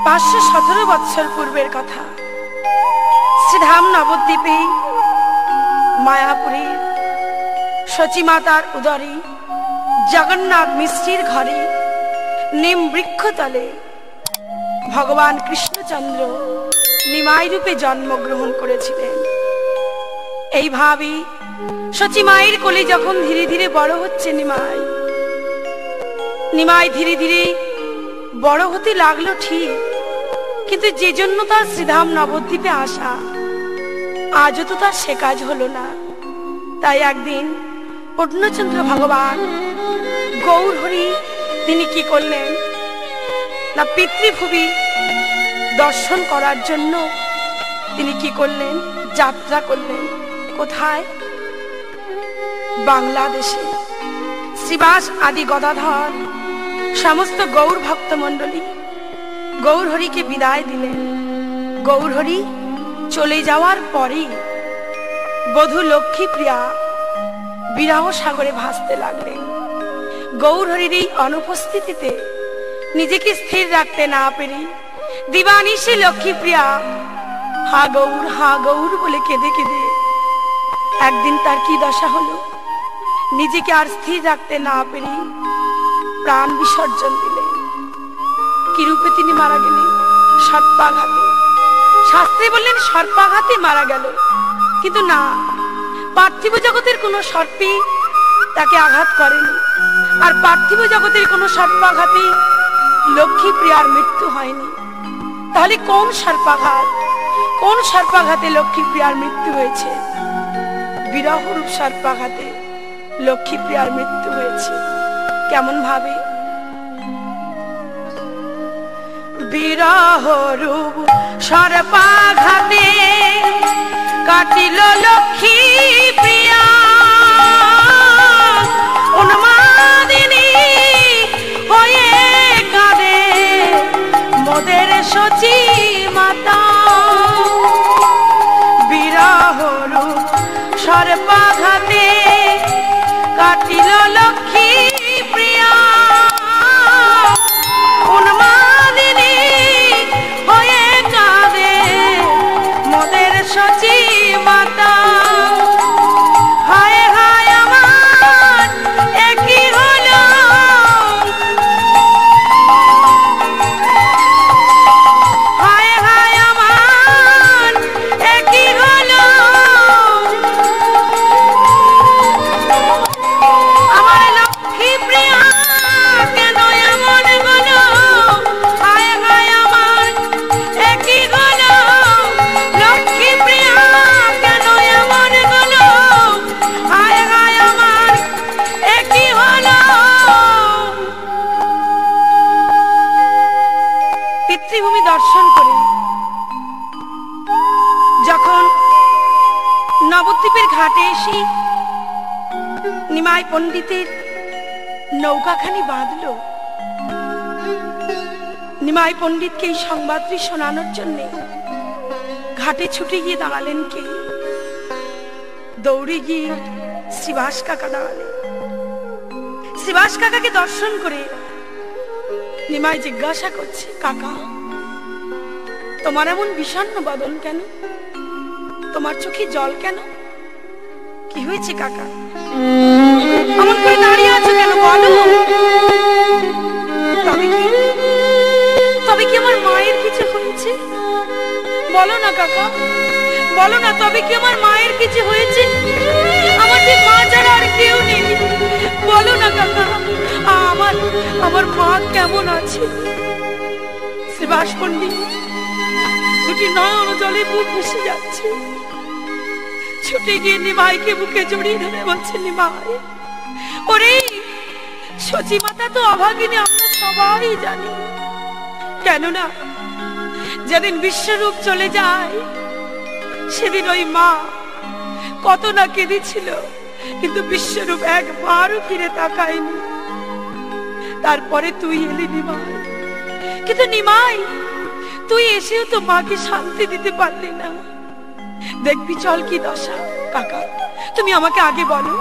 517 বৎসর পূর্বের কথা। শ্রীধাম নবদ্বীপে মায়াপুরীর সচিমাতার উদরে জগন্নাথ মিশ্রির ঘরে নিম বৃক্ষতলে ভগবান কৃষ্ণচন্দ্র নিমাই রূপে জন্মগ্রহণ করেছিলেন। এইভাবে সচিমায়ের কোলে যখন ধীরে ধীরে বড় হচ্ছে নিমাই ধীরে ধীরে বড় হতে লাগলো ঠিক, কিন্তু যে জন্য তার শ্রীধাম নবদ্বীপে আসা, আজও তো তার সে কাজ হলো না। তাই একদিন পূর্ণচন্দ্র ভগবান গৌর হরি তিনি কি করলেন না, পিতৃভূমি দর্শন করার জন্য তিনি কি করলেন, যাত্রা করলেন। কোথায়? বাংলাদেশে। শ্রীবাস আদি গদাধর সমস্ত গৌর ভক্ত মন্ডলী গৌর হরিকে বিদায় দিলেন। গৌর হরি চলে যাওয়ার পরে বধূ লক্ষ্মীপ্রিয়া বিরহ সাগরে ভাসতে লাগলেন। গৌর হরির এই অনুপস্থিতিতে নিজেকে স্থির রাখতে না পেরে দিবানিশি লক্ষ্মীপ্রিয়া হা গৌর বলে কেঁদে কেঁদে একদিন তার কি দশা হলো, নিজেকে আর স্থির রাখতে না পেরে প্রাণ বিসর্জন দিলেন। কি রূপে তিনি মারা গেলেন? সর্পাঘাতে। শাস্ত্রে বললেন সর্পাঘাতে মারা গেল, কিন্তু না, পার্থিব জগতের কোন সর্পে তাকে আঘাত করেনি, আর পার্থিব জগতের কোন সর্পাঘাতে লক্ষ্মীপ্রিয়ার মৃত্যু হয়নি। তাহলে কোন সর্পাঘাতে লক্ষ্মীপ্রিয়ার মৃত্যু হয়েছে? বিরহরূপ সর্পাঘাতে লক্ষ্মীপ্রিয়ার মৃত্যু হয়েছে। কেমন ভাবে? বিরহরূপ সর্পাঘাতে কাটিল লক্ষ্মীপ্রিয়া, উন্মাদিনী হয়ে কাঁদে মোদের সচি মাতা। বিরহরূপ সর্পাঘাতে কাটিল লক্ষ্মীপ্রিয়া, উন্মাদিনী হয়ে কাঁদে মোদের সচি মাতা। হায় হায় আমার একই হলো, হায় হায় আমার একই হলো, আমার লক্ষ্মীপ্রিয়া কেন এমন হলো। হায় হায় আমার একই হলো, লক্ষ্মীপ্রিয়া কেন এমন হলো। হায় হায় আমার একই হলো। পিতৃভূমি দর্শন করে যখন নবদ্বীপের ঘাটে এসে নিমাই পণ্ডিতের নৌকাখানি বাঁধল, নিমাই পণ্ডিতকে এই সংবাদটি শোনানোর জন্য ঘাটে ছুটে গিয়ে দাঁড়ালেন কে? দৌড়ে গিয়ে শ্রীবাস কাকা দাঁড়ালেন। শ্রীবাস কাকাকে দর্শন করে নিমাই জিজ্ঞাসা করছে, কাকা তোমার এমন বিষণ্ণ বদন কেন? তোমার চোখে জল কেন? কি হয়েছে কাকা? এমন করে দাঁড়িয়ে আছো কেন? বলো। তবে কি আমার মায়ের কিছু হয়েছে? বলো না কাকা, বলো না, তবে কি আমার মায়ের কিছু হয়েছে? আমার যে মা ছাড়া আর কেউ নেই, বলো না কাকা, আমার মা কেমন আছে? শ্রীবাস পণ্ডিত দুটি নয়ন জলে বুক ভেসে যাচ্ছে, ছুটে গিয়ে নিমাইকে বুকে জড়িয়ে ধরে বলছে, নিমাই ওরে সচিমাতা তো অভাগিনী আমরা সবাই জানি, কেননা যেদিন বিশ্বরূপ চলে যায় সেদিন ওই মা কত না কেঁদেছিল, কিন্তু বিশ্বরূপ একবারও ফিরে তাকায়নি। তারপরে তুই এলি নিমাই, কিন্তু নিমাই তুই এসেও তো মাকে শান্তি দিতে পারলি না। দেখবি চল কি দশা। কাকা তুমি আমাকে আগে বলো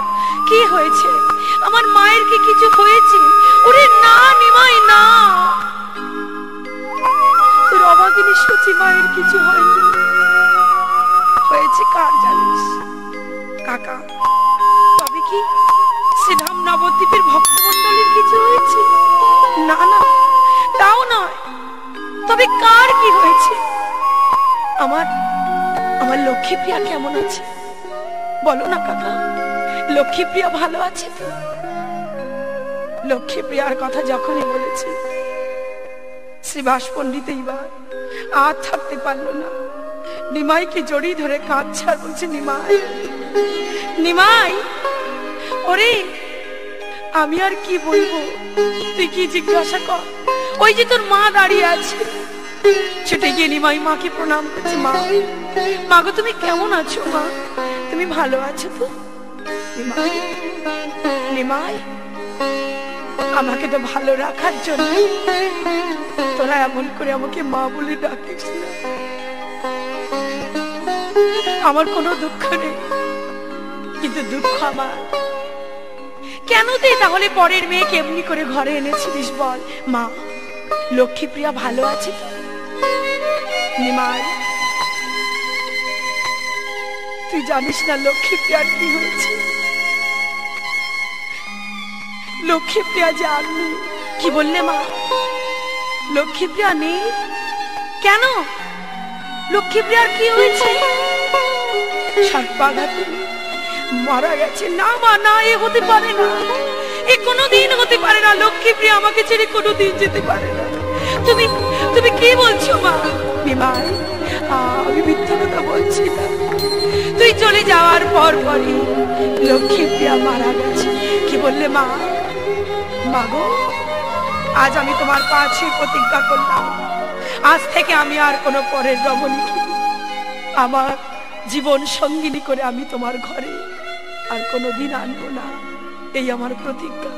কি হয়েছে, আমার মায়ের কি কিছু হয়েছে? ওরে না নিমাই না, তোর নবদ্বীপের ভক্তমণ্ডলীর কিছু হয়েছে? না না, তাও নয়। তবে কার কি হয়েছে? আমার আমার লক্ষ্মীপ্রিয়া কেমন আছে বলো না কাকা? লক্ষ্মীপ্রিয়া ভালো আছে তো? লক্ষ্মীপ্রিয়ার কথা যখনই বলেছে শ্রীবাস পণ্ডিত এইবার আর থাকতে পারলো না, নিমাইকে জড়িয়ে ধরে কাঁদছে আর বলছে, নিমাই, নিমাই, ওরে আমি আর কি বলবো, তুই কি জিজ্ঞাসা কর। ওই যে তোর মা দাঁড়িয়ে আছে। ছুটে গিয়ে নিমাই মাকে প্রণাম করছে, মা, মা গো তুমি কেমন আছো মা? তুমি ভালো আছো তো? নিমাই, নিমাই, আমাকে তো ভালো রাখার জন্য তোরা এমন করে আমাকে মা বলে ডাকিস না। আমার কোনো দুঃখ নেই, কিন্তু দুঃখ আমার কেন তুই তাহলে পরের মেয়েকে এমনি করে ঘরে এনেছিলিস বল? মা, লক্ষ্মীপ্রিয়া ভালো আছে তো? নিমাই, তুই জানিস না লক্ষ্মীপ্রিয়ার কি হয়েছে? লক্ষ্মীপ্রিয়া যে আর নেই। কি বললে মা? লক্ষ্মীপ্রিয়া নেই? কেন? লক্ষ্মীপ্রিয়ার কি হয়েছে? সর্পাঘাতে মারা গেছে। না মা, না, এ হতে পারে না, এ কোনোদিন হতে পারে না। লক্ষ্মীপ্রিয়া আমাকে ছেড়ে কোনোদিন যেতে পারে না। তুমি তুমি কি বলছো মা? নিমাই, আমি মিথ্যা কথা বলছি না। তুই চলে যাওয়ার পর পরই লক্ষ্মীপ্রিয়া মারা গেছে। কি বললে মা? মাগো, আজ আমি তোমার কাছে প্রতিজ্ঞা করলাম, আজ থেকে আমি আর কোনো পরের রমণীকে আমার জীবন সঙ্গিনী করে আমি তোমার ঘরে আর কোনোদিন আনবো না, এই আমার প্রতিজ্ঞা।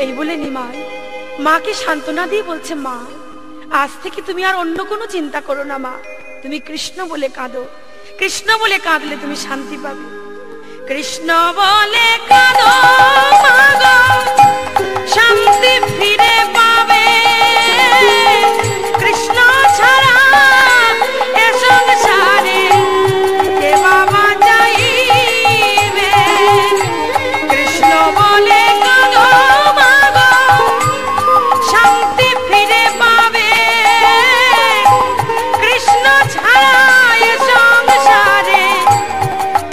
এই বলে নিমাই মাকে সান্ত্বনা দিয়ে বলছে, মা, আজ থেকে তুমি আর অন্য কোনো চিন্তা করো না মা, তুমি কৃষ্ণ বলে কাঁদো। কৃষ্ণ বলে কাঁদলে তুমি শান্তি পাবে। কৃষ্ণ বলে কাঁদো মাগো, শান্তি ফিরে পাবে। কৃষ্ণ ছাড়া এ সংসারে কে বাবা যাইবে? কৃষ্ণ বলে কাঁদো মাগো, শান্তি ফিরে পাবে। কৃষ্ণ ছাড়া এ সংসারে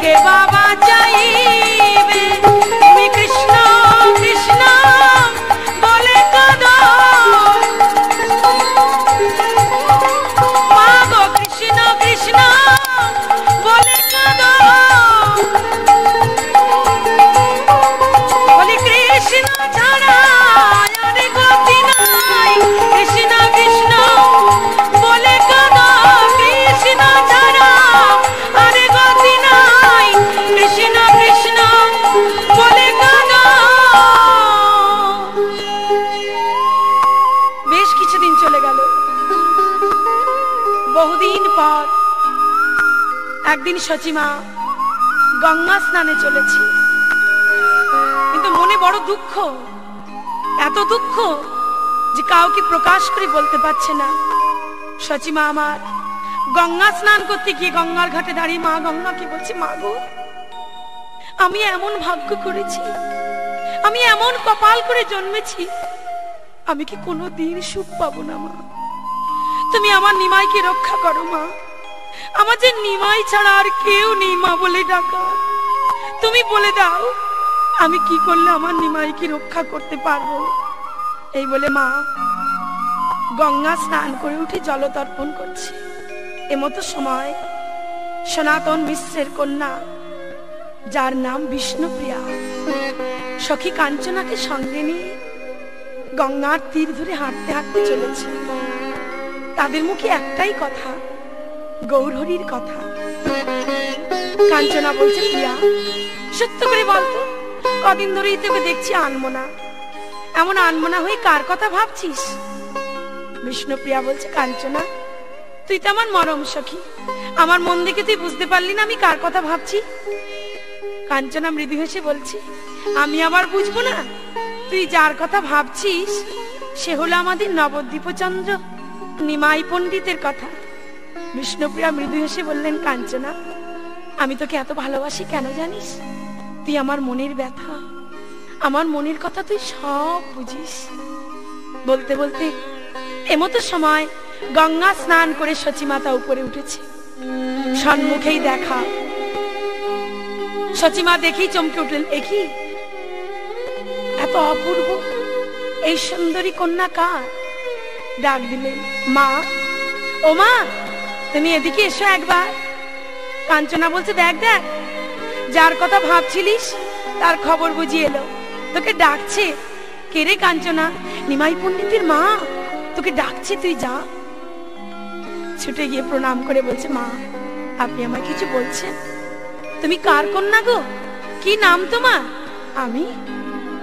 কে বাবা যাইবে? তুমি কৃষ্ণ কৃষ্ণ বলে কাঁদো মাগো, কৃষ্ণ কৃষ্ণ বলে কাঁদো। বলি কৃষ্ণ ছাড়া আর গতি নাই। কৃষ্ণ কৃষ্ণ বলে কাঁদো, কৃষ্ণ ছাড়া আর গতি নাই। কৃষ্ণ কৃষ্ণ বলে কাঁদো। বেশ কিছুদিন চলে গেল। বহুদিন পর একদিন সচিমা গঙ্গা স্নানে চলেছে, কিন্তু মনে বড় দুঃখ, এত দুঃখ যে কাউকে প্রকাশ করে বলতে পারছে না। সচিমা আমার গঙ্গা স্নান করতে গিয়ে গঙ্গার ঘাটে দাঁড়িয়ে মা গঙ্গাকে বলছে, মা গো, আমি এমন ভাগ্য করেছি, আমি এমন কপাল করে জন্মেছি, আমি কি কোনোদিন সুখ পাবো না মা? তুমি আমার নিমাইকে রক্ষা করো মা। আমার যে নিমাই ছাড়া আর কেউ নেই মা বলে ডাকা। তুমি বলে দাও আমি কি করলে আমার নিমাইকে রক্ষা করতে পারবো। এই বলে মা গঙ্গা স্নান করে উঠে জলতর্পণ করছে। এমতো সময় সনাতন মিশ্রের কন্যা, যার নাম বিষ্ণুপ্রিয়া, সখী কাঞ্চনাকে সঙ্গে নিয়ে গঙ্গার তীর ধরে হাঁটতে হাঁটতে চলেছে। তাদের মুখে একটাই কথা, গৌরহরির কথা। কাঞ্চনা বলছে, প্রিয়া সত্য করে বলতো, কদিন ধরেই তোকে দেখছি আনমনা, এমন আনমনা হয়ে কার কথা ভাবছিস? বিষ্ণুপ্রিয়া বলছে, কাঞ্চনা তুই তো আমার মরম সখী, আমার মন দেখে তুই বুঝতে পারলি না আমি কার কথা ভাবছি? কাঞ্চনা মৃদু হেসে বলছে, আমি আবার বুঝবো না? তুই যার কথা ভাবছিস সে হলো আমাদের নবদ্বীপচন্দ্র নিমাই পণ্ডিতের কথা। বিষ্ণুপ্রিয়া মৃদু হেসে বললেন, কাঞ্চনা আমি তোকে এত ভালোবাসি কেন জানিস? তুই আমার মনের ব্যথা। আমার মনের কথা তুই সব বুঝিস। বলতে বলতে এমতো সময় গঙ্গা স্নান করে সচিমাতা উপরে উঠেছে। সম্মুখেই দেখা, সচিমা দেখেই চমকে উঠলেন, একই এত অপূর্ব এই সুন্দরী কন্যা কার? ডাক দিলেন, মা, ও মা, তুমি এদিকে এসো একবার। কাঞ্চনা বলছে, দেখ দেখ, যার কথা ভাবছিলিস তার খবর বুঝি এলো, তোকে ডাকছে। কে রে কাঞ্চনা? নিমাই পণ্ডিতের মা, তোকে ডাকছে, তুই যা। ছুটে গিয়ে প্রণাম করে বলছে, মা, আপনি আমায় কিছু বলছেন? তুমি কার কন্যা গো? কি নাম তোমার? আমি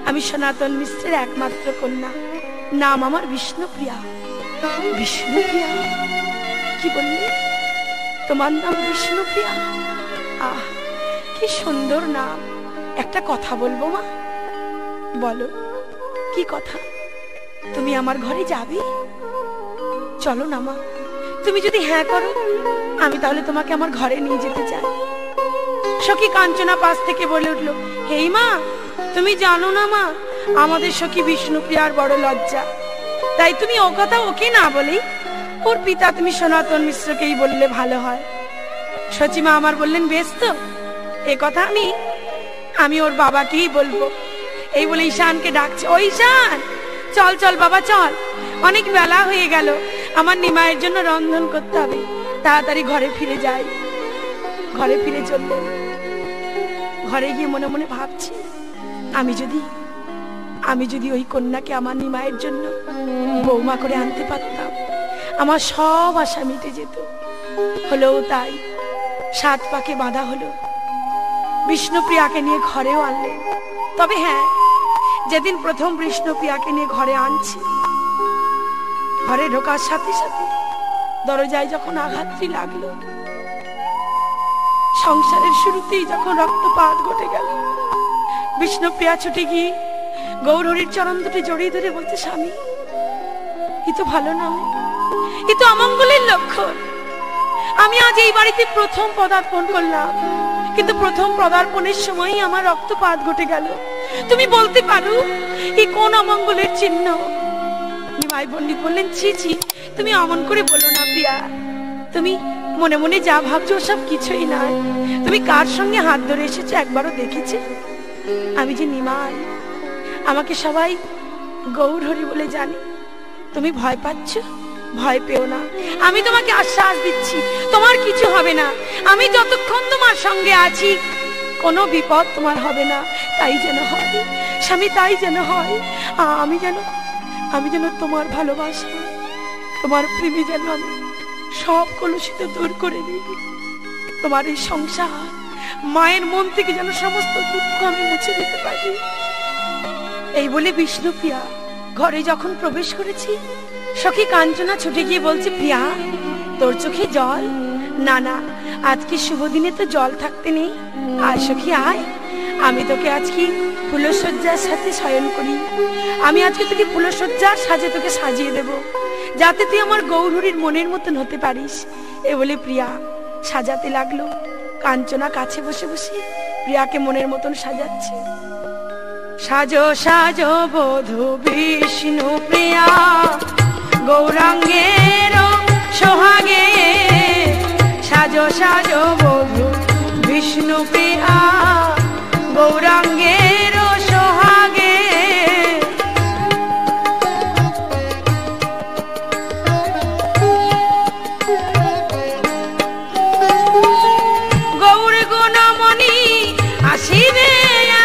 আমি সনাতন মিশ্রের একমাত্র কন্যা, নাম আমার বিষ্ণুপ্রিয়া। বিষ্ণুপ্রিয়া? কি বললি? তোমার নাম বিষ্ণুপ্রিয়া? আহ, কি সুন্দর নাম। একটা কথা বলবো মা? বলো, কি কথা? তুমি আমার ঘরে যাবে? চলো না মা, তুমি যদি হ্যাঁ করো, আমি তাহলে তোমাকে আমার ঘরে নিয়ে যেতে চাই। সখী কাঞ্চনা পাশ থেকে বলে উঠলো, হেই মা, তুমি জানো না মা, আমাদের সখী বিষ্ণুপ্রিয়ার বড় লজ্জা, তাই তুমি ও কথা ওকে না বলেই ওর পিতা তুমি সনাতন মিশ্রকেই বললে ভালো হয়। সচিমা আমার বললেন, বেশ তো, এ কথা আমি ওর বাবাকেই বলবো। এই বলে ঈশানকে ডাকছে, ও ঈশান, চল চল বাবা চল, অনেক বেলা হয়ে গেল, আমার নিমাইয়ের জন্য রন্ধন করতে হবে, তাড়াতাড়ি ঘরে ফিরে যাই। ঘরে ফিরে চললেন। ঘরে গিয়ে মনে মনে ভাবছি, আমি যদি ওই কন্যাকে আমার নিমাইয়ের জন্য বৌমা করে আনতে পারতাম, আমার সব আশা মিটে যেত। হলেও তাই, 7 পাকে বাঁধা হলো। বিষ্ণুপ্রিয়াকে নিয়ে ঘরেও আনলেন। তবে হ্যাঁ, যেদিন প্রথম বিষ্ণুপ্রিয়াকে নিয়ে ঘরে আনছি, ঘরে ঢোকার সাথে সাথে দরজায় যখন আঘাতটি লাগলো, সংসারের শুরুতেই যখন রক্তপাত ঘটে গেল, বিষ্ণুপ্রিয়া ছুটে গিয়ে গৌরহরির চরণ দুটি জড়িয়ে ধরে বলছে, স্বামী, এ তো ভালো নয়, এ তো অমঙ্গলের লক্ষণ। আমি আজ এই বাড়িতে প্রথম পদার্পণ করলাম, কিন্তু প্রথম পদার্পণের সময়ই আমার রক্তপাত ঘটে গেল। তুমি বলতে পারো এই কোন অমঙ্গলের চিহ্ন? নিমাই পণ্ডিত বললেন, ছি ছি, তুমি অমন করে বলো না প্রিয়া, তুমি মনে মনে যা ভাবছো সব কিছুই নয়। তুমি কার সঙ্গে হাত ধরে এসেছো একবারও দেখেছে? আমি যে নিমাই, আমাকে সবাই গৌরহরি বলে জানে। তুমি ভয় পাচ্ছ? ভয় পেও না, আমি তোমাকে আশ্বাস দিচ্ছি, তোমার কিছু হবে না। আমি যতক্ষণ তোমার সঙ্গে আছি, কোনো বিপদ তোমার হবে না। তাই যেন হয় স্বামী, তাই যেন হয়। আমি যেন তোমার ভালোবাসা, তোমার প্রেমে যেন আমি সব কলুষিত দূর করে দিই। তোমার এই সংসার, মায়ের মন থেকে যেন সমস্ত দুঃখ আমি মুছে দিতে পারি। এই বলে বিষ্ণুপ্রিয়া ঘরে যখন প্রবেশ করেছি, সখী কাঞ্চনা ছুটে গিয়ে বলছে, প্রিয়া, তোর চোখে জল? না না, আজকে শুভ দিনে তো জল থাকতে নেই। আয় সখী আয়, আমি তোকে আজকে ফুলসজ্জার সাথে শয়ন করি। আমি আজকে তোকে ফুলসজ্জার সাজে তোকে সাজিয়ে দেব, যাতে তুই আমার গৌরহরির মনের মতন হতে পারিস। এ বলে প্রিয়া সাজাতে লাগলো। কাঞ্চনা কাছে বসে বসে প্রিয়াকে মনের মতন সাজাচ্ছে। সাজো সাজো বধূ বিষ্ণু প্রিয়া, গৌরাঙ্গের সোহাগে। সাজো সাজো বধূ বিষ্ণু প্রিয়া, গৌরাঙ্গের সোহাগে। গৌর গুণমণি আসিবে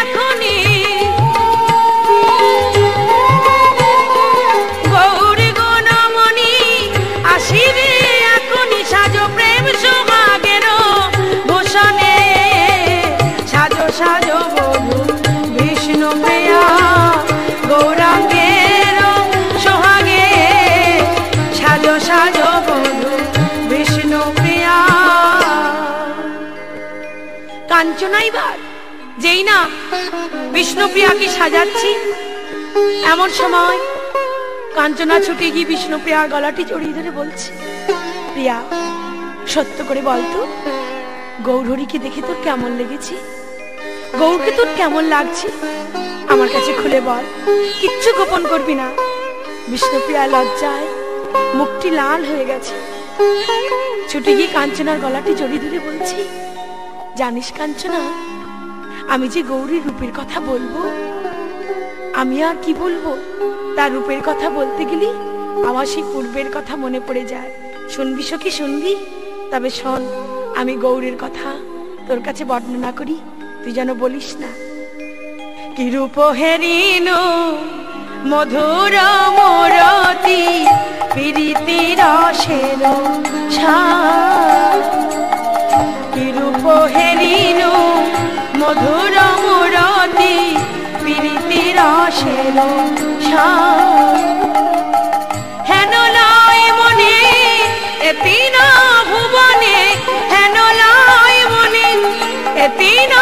এখনি, গৌর গুণমণি আসিবে এখনি। সাজো প্রেম সোহাগের ভূষণে, সাজো সাজো বধূ বিষ্ণু প্রিয়া, গৌরাঙ্গের সোহাগে। সাজো সাজো বধূ বিষ্ণু প্রিয়া। কাঞ্চনা এবার যেই না বিষ্ণুপ্রিয়াকে সাজাচ্ছি, এমন সময় কাঞ্চনা ছুটে গিয়ে বিষ্ণুপ্রিয়ার গলাটি জড়িয়ে ধরে বলছে, প্রিয়া, সত্য করে বলতো, গৌরহরিকে দেখে তোর কেমন লেগেছে? গৌরকে তোর কেমন লাগছে? আমার কাছে খুলে বল, কিচ্ছু গোপন করবি না। বিষ্ণুপ্রিয়া লজ্জায় মুখটি লাল হয়ে গেছে। ছুটে গিয়ে কাঞ্চনার গলাটি জড়িয়ে ধরে বলছি, জানিস কাঞ্চনা, আমি যে গৌরীর রূপের কথা বলবো, আমি আর কি বলবো, তার রূপের কথা বলতে গেলে আমার সেই পূর্বের কথা মনে পড়ে যায়। শুনবি সখী, শুনবি? তবে শোন, আমি গৌরীর কথা তোর কাছে বর্ণনা করি, তুই যেন বলিস না। কি রূপ হেরিন মধুর মোরতি প্রীতি রসের ছায়া। কি রূপ হেরিন মধুর মোরতি প্রীতি রসের ছায়া। হেন লয় মনে এতিন ভুবনে, হেন লয় মনে এতিন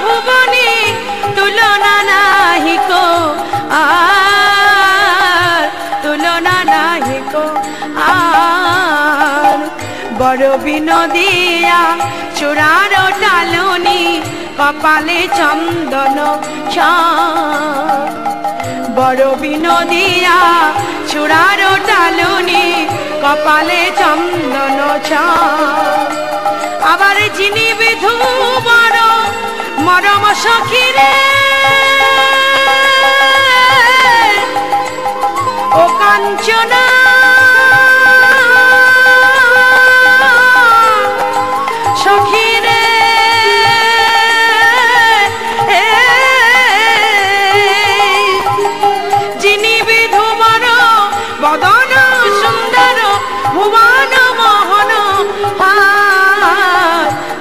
ভুবনে, তুলনা নাহি কো আর, তুলনা নাহি কো আর। বড় বিনোদিয়া চূড়ার টালনি, কপালে চন্দন ছাপ। বড় বিনোদিয়া চূড়ার টালনি, কপালে চন্দন ছাপ। আবার যিনি বিধু বড় মরম সখী রে, ও কাঞ্চনা সখী রে, যিনি বিধু বড় বদন সুন্দর, ভুবন মোহন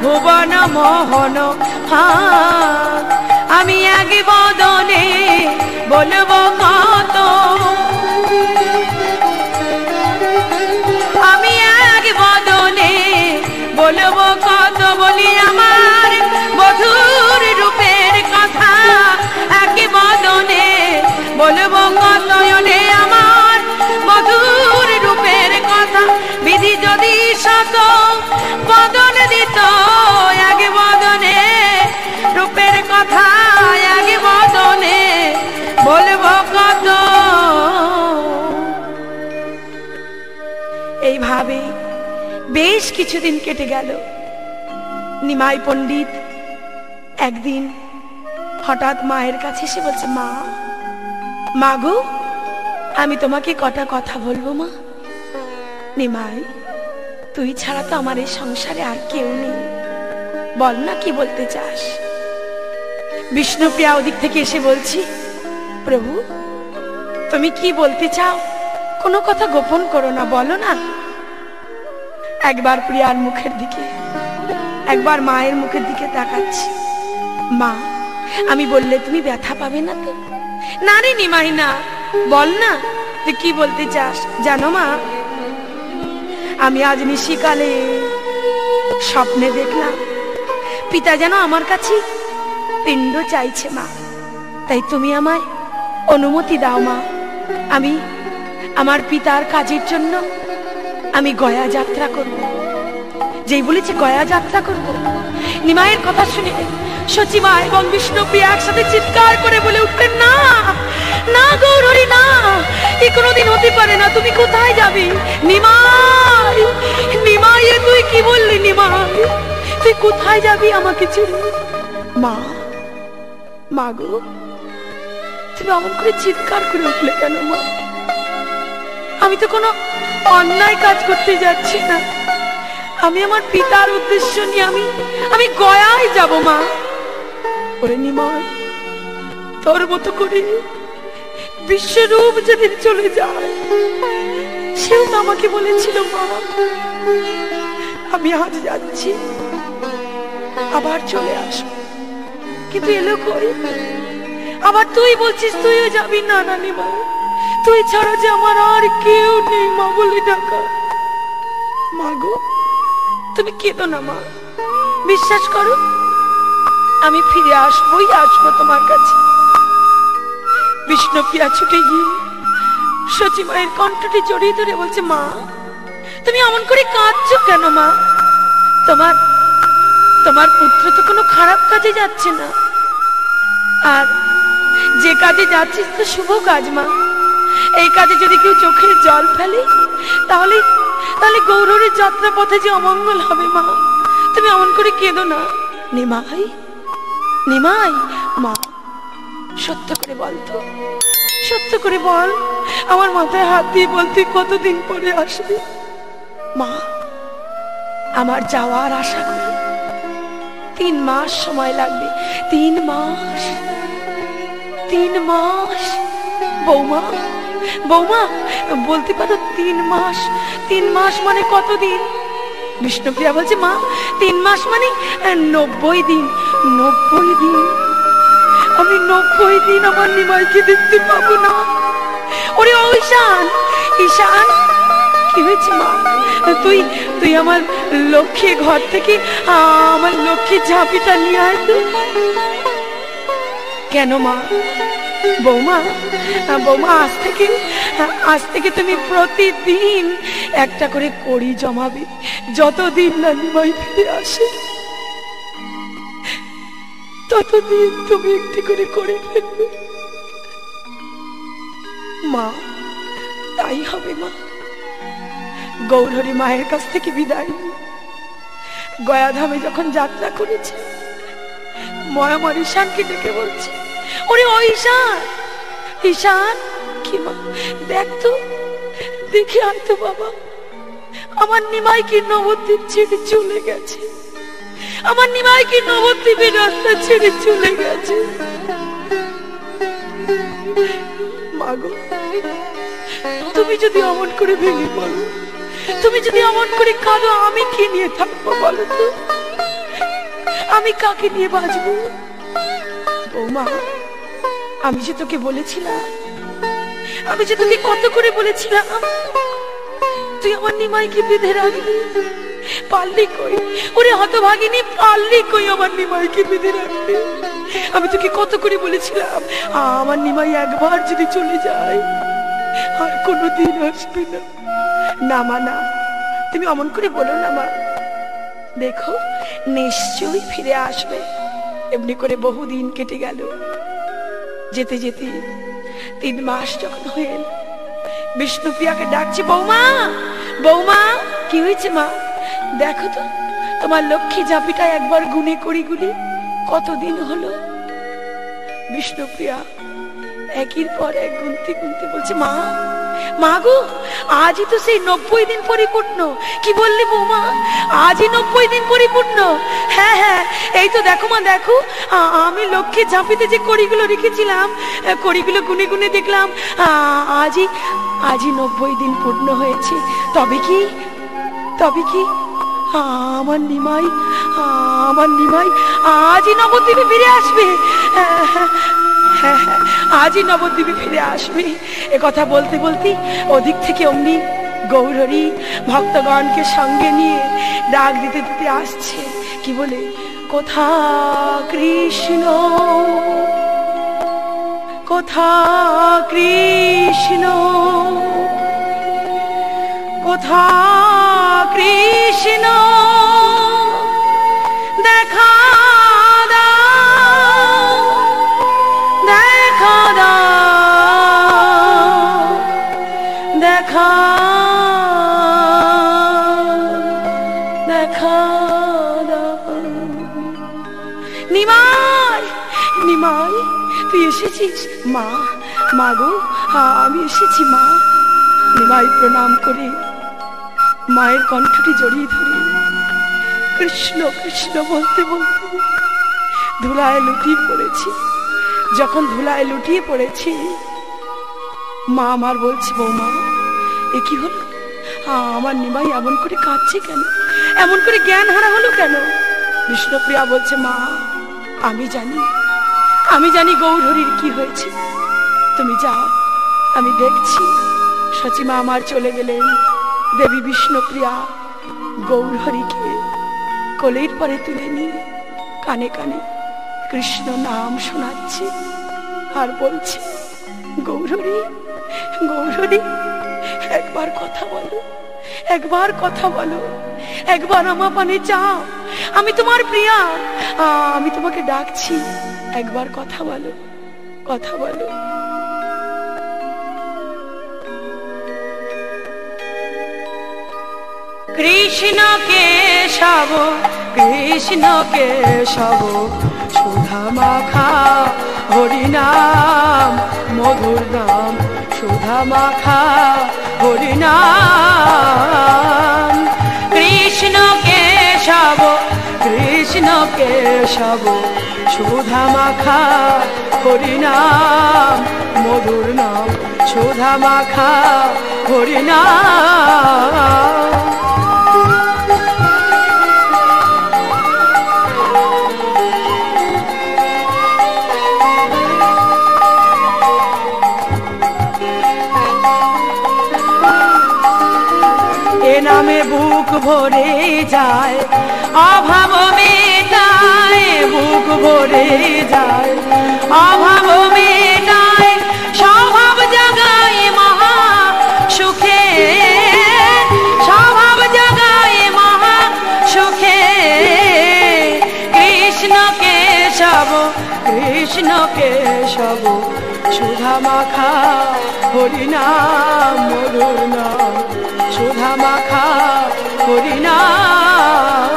ভুবন মোহন। আমি এক বদনে বলবো কত, আমি এক বদনে বলবো কত, বলি আমার মধুর রূপের কথা। এক বদনে বলবো কত, আমার মধুর রূপের কথা। বিধি যদি শত বদন দিত, এক বদনে রূপের কথা, এক বদনে বলবো কত। এইভাবে বেশ কিছুদিন কেটে গেল। নিমাই পণ্ডিত একদিন হঠাৎ মায়ের কাছে এসে বলছে, মা, মা গো, আমি তোমাকে কটা কথা বলবো মা। নিমাই, তুই ছাড়া তো আমার এই সংসারে আর কেউ নেই, বল না কি বলতে চাস। বিষ্ণুপ্রিয়া ওদিক থেকে এসে বলছি, প্রভু তুমি কি বলতে চাও, কোনো কথা গোপন করো না, বলো না। একবার প্রিয়ার মুখের দিকে, একবার মায়ের মুখের দিকে তাকাচ্ছি। মা, আমি বললে তুমি ব্যথা পাবে না তো? না রে নিমাই, না, বল না তুই কি বলতে চাস। জানো মা, আমি আজ নিশিকালে স্বপ্নে দেখলাম পিতা যেন আমার কাছে পিণ্ড চাইছে মা। তাই তুমি আমায় অনুমতি দাও মা, আমি আমার পিতার কাজের জন্য আমি গয়া যাত্রা করব। যেই বলেছে গয়া যাত্রা করব, নিমাইয়ের কথা শুনে সচিমা এবং বিষ্ণুপ্রিয়া একসাথে চিৎকার করে বলে উঠলেন, না না গৌরী, না, এ কোনোদিন হতে পারে না। তুমি কোথায় যাবি নিমাই? নিমাই, তুই কি বললি নিমাই? তুই কোথায় যাবি আমাকে ছেড়ে? মা, মা গো, তুমি অমন করে চিৎকার করে উঠলে কেন মা? আমি তো কোনো অন্যায় কাজ করতে যাচ্ছি না, আমি আমার পিতার উদ্দেশ্য নিয়ে আমি গয়ায় যাব মা। ওরে নিমাই, তোর মতো করে বিশ্বরূপ যেদিন চলে যায়, সেও তো আমাকে বলেছিল মা, আমি আজ যাচ্ছি, আবার চলে আসবো, কিন্তু এলো কই? আবার তুই বলছিস তুইও যাবি। না না নিমাই, তুই ছাড়া যে আমার আর কেউ নেই মা বলে ডাকা। মা গো, তুমি কেঁদো না মা, বিশ্বাস করো, আমি ফিরে আসবোই আসবো তোমার কাছে। বিষ্ণুপ্রিয়া ছুটে গিয়ে সচিমায়ের কণ্ঠটি জড়িয়ে ধরে বলছে, মা, তুমি এমন করে কাঁদছো কেন মা? তোমার পুত্র তো কোনো খারাপ কাজে যাচ্ছে না, আর যে কাজে যাচ্ছিস তো শুভ কাজ মা, এই কাজে যদি কেউ চোখের জল ফেলে তাহলে তাহলে গৌরহরির যাত্রা পথে যে অমঙ্গল হবে মা। তুমি এমন করে কেঁদো না। নিমাই, নিমাই, মা সত্য করে বল তো, সত্য করে বল, আমার মাথায় হাত দিয়ে বল তুই কতদিন পরে আসবি? মা আমার যাওয়ার আশা করি 3 মাস সময় লাগবে। 3 মাস, 3 মাস। বৌমা, বৌমা বলতে পারো 3 মাস? 3 মাস মানে কতদিন? বিষ্ণুপ্রিয়া বলছে মা 3 মাস মানে 90 দিন। 90 দিন? আমি 90 দিন আমার নিমাইকে দেখতে পাবো না? ওরে ও ঈশান, ঈশান কি হয়েছে মা? তুই তুই আমার লক্ষ্মী ঘর থেকে আমার লক্ষ্মী ঝাঁপিটা নিয়ে আয় তো। কেন মা? বৌমা, বৌমা আজ থেকে তুমি প্রতিদিন একটা করে কড়ি জমাবে, যতদিন না নিমাই ফিরে আসে ততদিন তুমি একটি করে কড়ি ফেলবে। মা তাই হবে মা। গৌরহরি মায়ের কাছ থেকে বিদায় নিয়ে গয়াধামে যখন যাত্রা করেছে, ময় আমার ঈশানকে ডেকে বলছে ওরে ও ঈশান, ঈশান কি মা দেখ তো, দেখে আয় তো বাবা, আমার নিমাই কি নবদ্বীপ ছেড়ে চলে গেছে। আমার নিমাই কি নবদ্বীপের রাস্তা ছেড়ে চলে গেছে। মাগো তুমি যদি অমন করে ভেঙে পড়ো, তুমি যদি অমন করে কাঁদো, আমি কি নিয়ে থাকবো বলো তো? আমি কাকে নিয়ে বাঁচবো? বৌমা আমি যে তোকে বলেছিলাম, আমি যে তোকে কত করে বলেছিলাম তুই আমার নিমাইকে বেঁধে রাখবি, পারলি কই? ওরে হতভাগিনী পারলি কই আমার নিমাইকে বেঁধে রাখবি? আমি তোকে কত করে বলেছিলাম আমার নিমাই একবার যদি চলে যায় আর কোনোদিন আসবে না। না মা না, তুমি অমন করে বলো না মা। দেখো নিশ্চয়ই ফিরে আসবে। এমনি করে বহুদিন কেটে গেল। যেতে যেতে 3 মাস যখন হয়ে এল, বিষ্ণুপ্রিয়াকে ডাকছে বৌমা, বৌমা কি হয়েছে মা? দেখো তো তোমার লক্ষ্মী জাপিটা একবার গুনে করি গুলি কতদিন হলো। বিষ্ণুপ্রিয়া একের পর এক গুনতে গুনতে বলছে মা, মা গো আজই তো সেই 90 দিন পরিপূর্ণ। কি বললি বৌমা? আজই 90 দিন পরিপূর্ণ? হ্যাঁ হ্যাঁ, এই তো দেখো মা, দেখো আমি লক্ষ্মী ঝাঁপিতে যে কড়িগুলো রেখেছিলাম, কড়িগুলো গুনে গুনে দেখলাম আজই 90 দিন পূর্ণ হয়েছে। তবে কি আমার নিমাই আজই নবদ্বীপে ফিরে আসবে। হ্যাঁ হ্যাঁ, আজই নবদ্বীপে ফিরে আসবে। এ কথা বলতে বলতে ওদিক থেকে অমনি গৌরহরি ভক্তগণকে সঙ্গে নিয়ে ডাক দিতে দিতে আসছে। কি বলে? কোথা কৃষ্ণ, কোথা কৃষ্ণ, কোথা কৃষ্ণ, দেখা দাও, দেখা দাও, দেখা দেখা দাও। নিমাই, নিমাই তুই এসেছিস? মা, মা গো আমি এসেছি মা। নিমাই প্রণাম করে মায়ের কণ্ঠটি জড়িয়ে ধরে কৃষ্ণ কৃষ্ণ বলতে বলতে ধুলায় লুটিয়ে পড়েছি। যখন ধুলায় লুটিয়ে পড়েছি, মা আমার বলছে বৌমা এ কি হলো? আমার নিমাই এমন করে কাঁদছে কেন? এমন করে জ্ঞান হারা হলো কেন? বিষ্ণুপ্রিয়া বলছে মা আমি জানি গৌরহরির কি হয়েছে। তুমি যাও, আমি দেখছি। সচিমা আমার চলে গেলেন। দেবী বিষ্ণুপ্রিয়া গৌরহরিকে কোলের পরে তুলে নিয়ে কানে কানে কৃষ্ণ নাম শোনাচ্ছে আর বলছে গৌরহরি, গৌরহরি একবার কথা বলো, একবার কথা বলো, একবার আমার পানে যাও। আমি তোমার প্রিয়া, আমি তোমাকে ডাকছি, একবার কথা বলো। কথা বলো। কৃষ্ণ কেশব কৃষ্ণ কেশব সুধা মাখা হরিনাম মধুর নাম সুধা মাখা হরিনাম। কৃষ্ণ কেশব কৃষ্ণ কেশব সুধা মাখা হরিনাম মধুর নাম সুধা মাখা হরিনাম। এ নামে বুক ভরে যায় অভাব মেটায় বুক ভরে যায় অভাব মেটায় স্বভাব জাগায় মহা সুখে স্বভাব জাগায় মহা সুখে। কৃষ্ণ কেশব কৃষ্ণ কেশব সুধা মাখা হরিনাম মধুর নাম সুধা মাখা হরিনাম।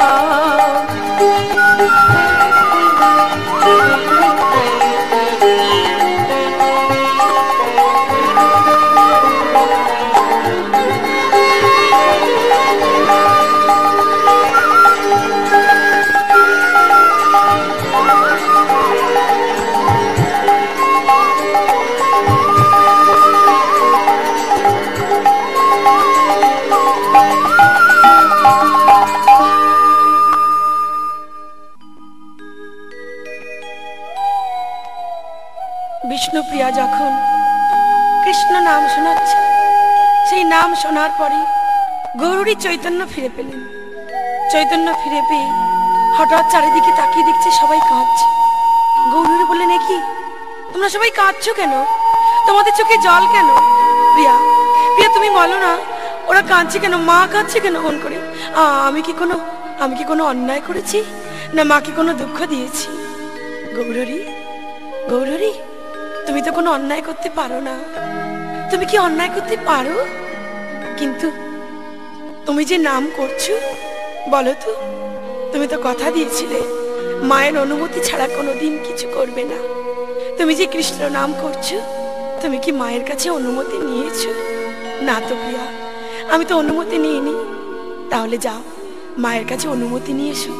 বিষ্ণুপ্রিয়া যখন কৃষ্ণ নাম শোনাচ্ছে, সেই নাম শোনার পরে গৌরী চৈতন্য ফিরে পেলেন। চৈতন্য ফিরে পেয়ে হঠাৎ চারিদিকে তাকিয়ে দেখছে সবাই কাঁদছে। গৌরী বললেন, এ কি তোমরা সবাই কাঁদছো কেন? তোমাদের চোখে জল কেন? প্রিয়া প্রিয়া তুমি বলো না, ওরা কাঁদছে কেন? মা কাঁদছে কেন মন করে? আমি কি কোনো অন্যায় করেছি, না মাকে কোনো দুঃখ দিয়েছি? গৌরী গৌরী তুমি তো কোনো অন্যায় করতে পারো না। তুমি কি অন্যায় করতে পারো? কিন্তু তুমি যে নাম করছো, বলো তো, তুমি তো কথা দিয়েছিলে মায়ের অনুমতি ছাড়া কোনোদিন কিছু করবে না। তুমি যে কৃষ্ণ নাম করছো, তুমি কি মায়ের কাছে অনুমতি নিয়েছো? না তো প্রিয়া, আমি তো অনুমতি নিইনি। তাহলে যাও মায়ের কাছে অনুমতি নিয়ে এসো।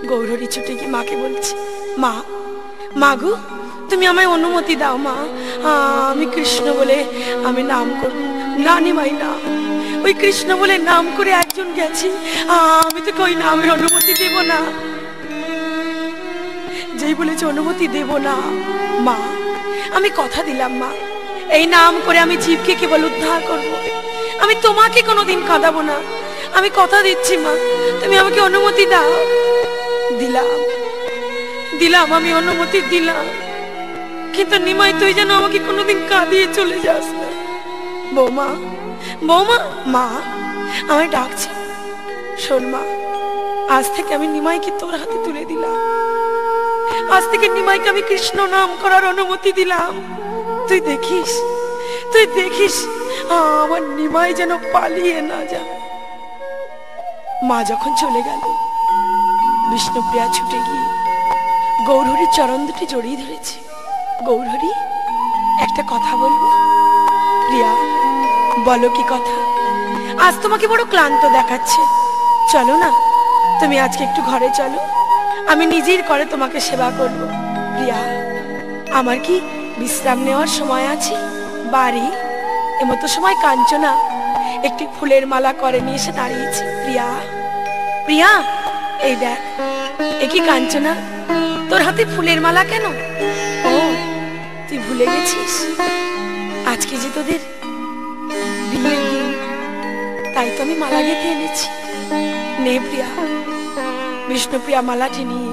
গৌরী ছুটে গিয়ে মাকে বলছে, মা মাগো তুমি আমায় অনুমতি দাও মা, আমি কৃষ্ণ বলে আমি নাম করব। না নিমাই না, ওই কৃষ্ণ বলে নাম করে একজন গেছে, আমি তোকে ওই নামের অনুমতি দেব না। যেই বলেছে অনুমতি দেব না। মা আমি কথা দিলাম মা, এই নাম করে আমি জীবকে কেবল উদ্ধার করব, আমি তোমাকে কোনোদিন কাঁদাবো না। আমি কথা দিচ্ছি মা, তুমি আমাকে অনুমতি দাও। দিলাম দিলাম আমি অনুমতি দিলাম, কিন্তু নিমাই তুই যেন আমাকে কোনোদিন কাঁদিয়ে চলে যাস না। বৌমা বৌমা, মা আমায় ডাকছে। শোন মা, আজ থেকে আমি নিমাইকে তোর হাতে তুলে দিলাম। আজ থেকে নিমাইকে আমি কৃষ্ণ নাম করার অনুমতি দিলাম। তুই দেখিস আমার নিমাই যেন পালিয়ে না যায়। মা যখন চলে গেল, বিষ্ণুপ্রিয়া ছুটে গিয়ে গৌরীর চরণ দুটি জড়িয়ে ধরেছে। গৌরী একটা কথা বলবো? প্রিয়া বলো কি কথা? আজ তোমাকে বড় ক্লান্ত দেখাচ্ছে, চলো না তুমি আজকে একটু ঘরে চলো, আমি নিজের করে তোমাকে সেবা করব। প্রিয়া আমার কি বিশ্রাম নেওয়ার সময় আছে? বাড়ি এমতো সময় কাঞ্চনা একটি ফুলের মালা করে নিয়ে এসে দাঁড়িয়েছে। প্রিয়া প্রিয়া এই দেখ, এ কি কাঞ্চনা, তোর হাতে ফুলের মালা কেন? ও তুই ভুলে গেছিস, আজকে যে তোদের বিয়ের দিন, তাই তো আমি মালা গেঁথে এনেছি। নে প্রিয়া। বিষ্ণুপ্রিয়া মালাটি নিয়ে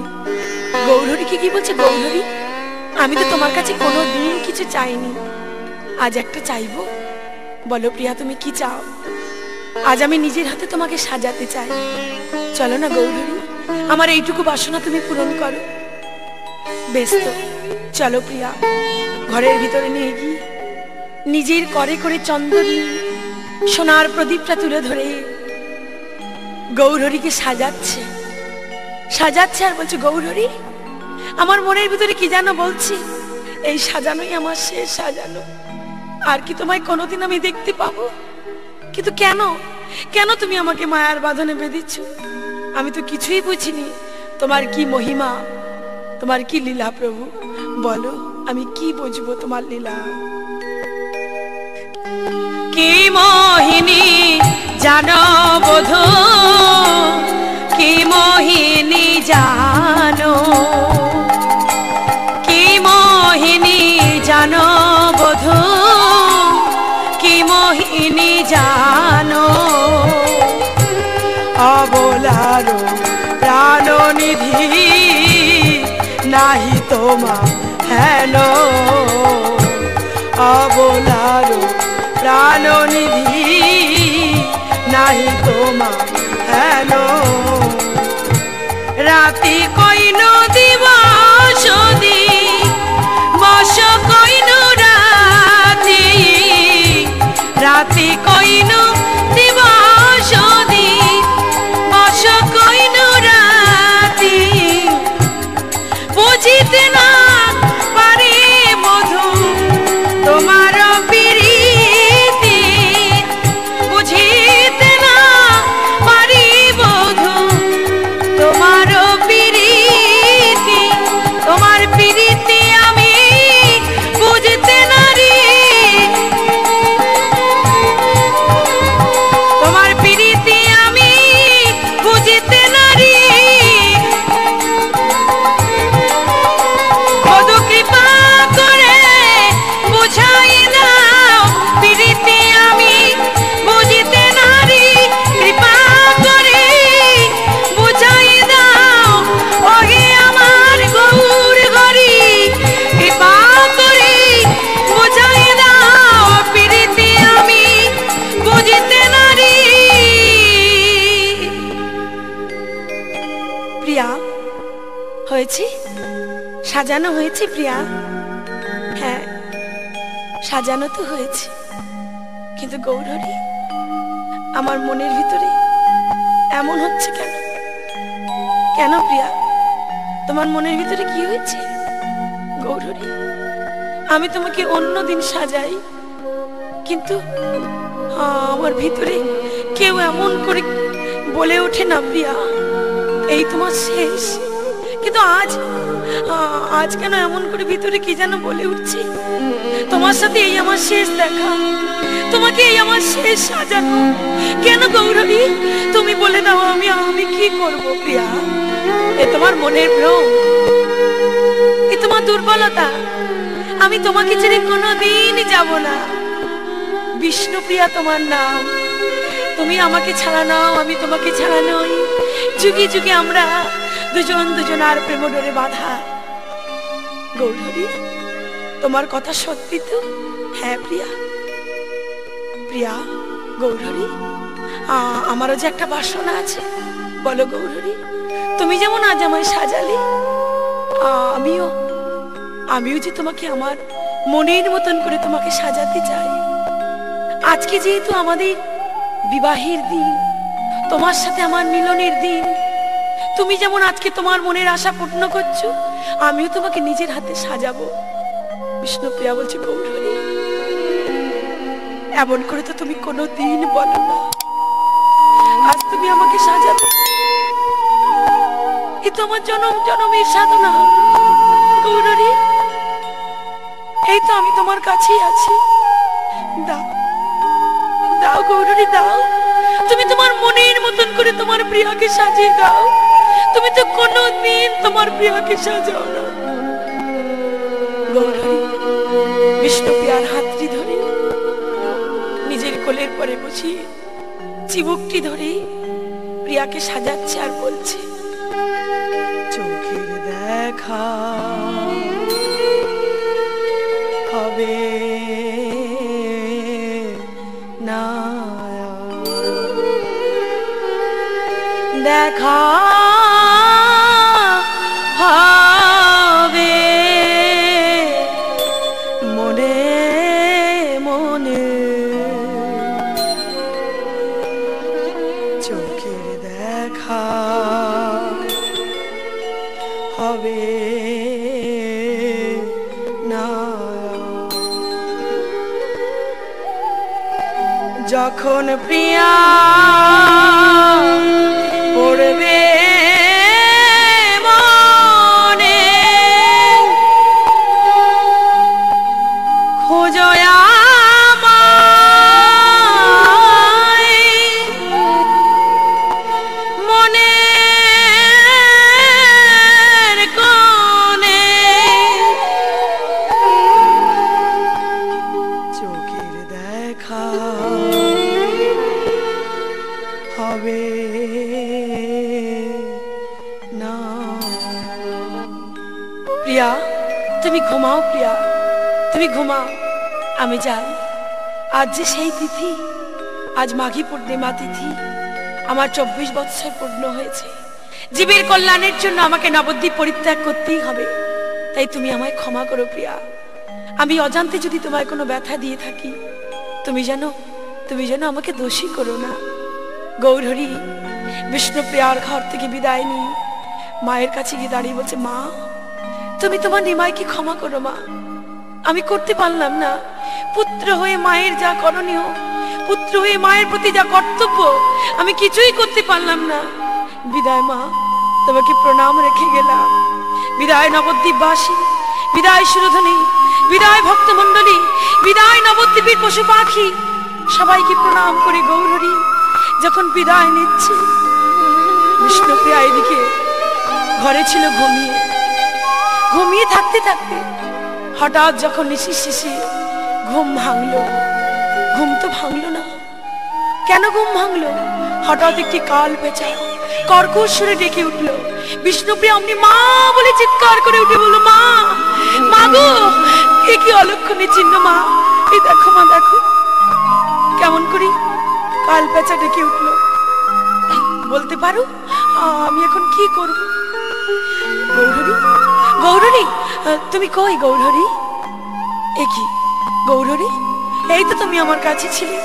গৌরীকে কি বলছে, গৌরী আমি তো তোমার কাছে কোনো দিন কিছু চাইনি, আজ একটা চাইবো। বলো প্রিয়া তুমি কি চাও? আজ আমি নিজের হাতে তোমাকে সাজাতে চাই। চলো না গৌরী, আমার এইটুকু বাসনা তুমি পূরণ করো। বেশ তো চলো প্রিয়া, ঘরের ভিতরে নিয়ে গিয়ে নিজের করে করে চন্দন সোনার প্রদীপটা তুলে ধরে গৌরহরিকে সাজাচ্ছে সাজাচ্ছে আর বলছে, গৌরহরি, আমার মনের ভিতরে কি যেন বলছি, এই সাজানোই আমার শেষ সাজানো, আর কি তোমায় কোনোদিন আমি দেখতে পাবো? কিন্তু কেন কেন তুমি আমাকে মায়ার বাঁধনে বেঁধেছ? আমি তো কিছুই বুঝিনি। তোমার কি মহিমা, তোমার কি লীলা প্রভু, বলো আমি কি বুঝবো তোমার লীলা? কি মোহিনী জানো বধূ, কি মোহিনী জানো, কি মোহিনী জানো বধূ, কি মোহিনী জানো, অবলার প্রাণনিধি নাহি তোমা হেন, অবলার প্রাণনিধি নাহি তোমা হেন, রাতি কইন দিবস বস কইন রাতি, রাতি কইন দিবস বস কইন রাতি, বুঝিতে না পারি মধু তোমার প্রীতি, বুঝিতে না পারি মধু তোমার প্রীতি, তোমার প্রীতি আমি বুঝতে নারি, তোমার প্রীতি আমি বুঝতে নারি, বধূ কৃপা করে বুঝাই দাও, প্রীতি আমি বুঝতে নারি, কৃপা করে বুঝাই দাও, ওহে আমার গৌর হরি, কৃপা করে বুঝাই দাও, প্রীতি আমি বুঝতে নারি। প্রিয়া, হয়েছে সাজানো হয়েছে প্রিয়া? হ্যাঁ, সাজানো তো হয়েছে, কিন্তু গৌরহরি আমার মনের ভিতরে এমন হচ্ছে কেন? কেন প্রিয়া, তোমার মনের ভিতরে কি হয়েছে? গৌরহরি, আমি তোমাকে অন্য দিন সাজাই, কিন্তু আমার ভিতরে কেউ এমন করে বলে ওঠে না প্রিয়া, এই তোমার শেষ। কিন্তু আজ কেন এমন করে ভিতরে কি যেন বলে উঠছে, তোমার সাথে এই আমার শেষ দেখা, তোমাকে এই আমার শেষ সাজানো। কেন গৌরহরি, তুমি বলে দাও, আমি কি করবো প্রিয়া? এ তোমার মনের ভ্রম, এ তোমার দুর্বলতা। আমি তোমাকে ছেড়ে কোনোদিন যাব না। বিষ্ণুপ্রিয়া তোমার নাম, তুমি আমাকে ছাড়া নাও, আমি তোমাকে ছাড়া নই। যুগে যুগে আমরা দুজন দুজনার প্রেম ডোরে বাঁধা। গৌরহরি, তোমার কথা সত্যি তো? হ্যাঁ প্রিয়া। প্রিয়া, গৌরহরি, আমারও যে একটা বাসনা আছে। বলো গৌরহরি, তুমি যেমন আজ আমায় সাজালে, আমিও যে তোমাকে আমার মনের মতন করে তোমাকে সাজাতে চাই। আজকে যেহেতু আমাদের বিবাহের দিন, তোমার সাথে আমার মিলনের দিন, তুমি যেমন আজকে তোমার মনের আশা পূর্ণ করছো, আমিও তোমাকে নিজের হাতে সাজাবো। বিষ্ণুপ্রিয়া বলছে, গৌরহরি, এমন করে তো তুমি কোনোদিন বলো না। আজ তুমি আমাকে সাজাবে, এ তো আমার জনম জনমের সাধনা। গৌরহরি, এই তো আমি তোমার কাছেই আছি, দাও দাও গৌরহরি, দাও। তুমি তোমার মনের মতন করে তোমার প্রিয়াকে সাজিয়ে দাও। তুমি তো কোনোদিন তোমার প্রিয়াকে সাজাও না। গৌরহরি বিষ্ণুপ্রিয়ার হাতটি ধরে নিজের কোলের পরে বসিয়ে চিবুকটি ধরে প্রিয়াকে সাজাচ্ছে আর বলছে, চোখের দেখা হবে না, দেখা হবে যখন প্রিয়া পড়বে মনে খোঁজয়া প্রিয়া, তুমি ঘুমাও প্রিয়া, তুমি ঘুমাও। আমি যাই। আজ যে সেই তিথি, আজ মাঘী পূর্ণিমা তিথি। আমার 24 বৎসর পূর্ণ হয়েছে। জীবের কল্যাণের জন্য আমাকে নবদ্বীপ পরিত্যাগ করতেই হবে। তাই তুমি আমায় ক্ষমা করো প্রিয়া। আমি অজান্তে যদি তোমায় কোনো ব্যথা দিয়ে থাকি, তুমি যেন আমাকে দোষী করো না। গৌরহরি বিষ্ণুপ্রিয়ার ঘর থেকে বিদায় নিয়ে মায়ের কাছে গিয়ে দাঁড়িয়ে বলছে, মা তুমি তোমার নিমাইকে ক্ষমা করো মা। আমি করতে পারলাম না। পুত্র হয়ে মায়ের যা করণীয়, পুত্র হয়ে মায়ের প্রতি যা কর্তব্য, আমি কিছুই করতে পারলাম না। বিদায় মা, তোমাকে প্রণাম রেখে গেলাম। বিদায় নবদ্বীপবাসী, বিদায় সুরধনী, বিদায় ভক্তমণ্ডলী, বিদায় নবদ্বীপের পশু পাখি, সবাইকে প্রণাম করে গৌরহরি যখন বিদায় নিচ্ছে, বিষ্ণুপ্রিয়া এদিকে ঘরে ছিল ঘুমিয়ে থাকতে থাকতে হঠাৎ যখন নিশির শেষে ঘুম ভাঙলো। ঘুম তো ভাঙলো না। কেন ঘুম ভাঙলো? হঠাৎ একটি কাল পেঁচা কর্কশ সুরে ডেকে উঠলো। বিষ্ণুপ্রিয়া অমনি মা বলে চিৎকার করে উঠে বলল, মা, মা গো, এ কি অলক্ষণে চিহ্ন মা? এই দেখো মা, দেখো কেমন করি কাল পেঁচা ডেকে উঠলো। বলতে পারো আমি এখন কি করব? গৌরহরি, তুমি কই গৌরহরি? এ কি গৌরহরি, এই তো তুমি আমার কাছে ছিলে,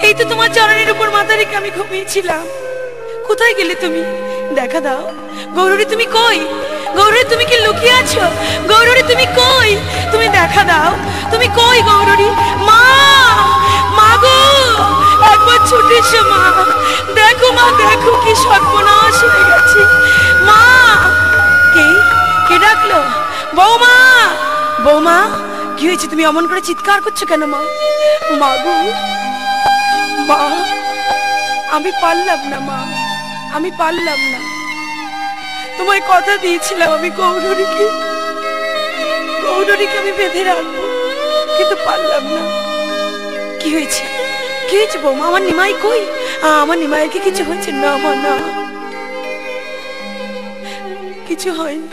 এই তো তোমার চরণের উপর মাথা রেখে আমি ঘুমিয়েছিলাম। কোথায় গেলে তুমি? দেখা দাও গৌরহরি, তুমি কই? গৌরহরি, তুমি কি লুকিয়ে আছো? গৌরহরি, তুমি কই? তুমি দেখা দাও, তুমি কই গৌরহরি? মা, মা গো, একবার ছুটে এসো মা। দেখো মা, দেখো কি সর্বনাশ হয়ে গেছে। মা, কে ডাকলো? বৌমা, বৌমা, কি হয়েছে? তুমি অমন করে চিৎকার করছো কেন মা? মা গো, মা, আমি পারলাম না মা, আমি পারলাম না। তোমায় কথা দিয়েছিলাম আমি গৌরহরিকে আমি বেঁধে রাখবো, কিন্তু পারলাম না। কি হয়েছে? কি হয়েছে বৌমা? আমার নিমাই কই? আমার নিমাইয়ের কি কিছু হয়েছে? না মা, না, কিছু হয়নি।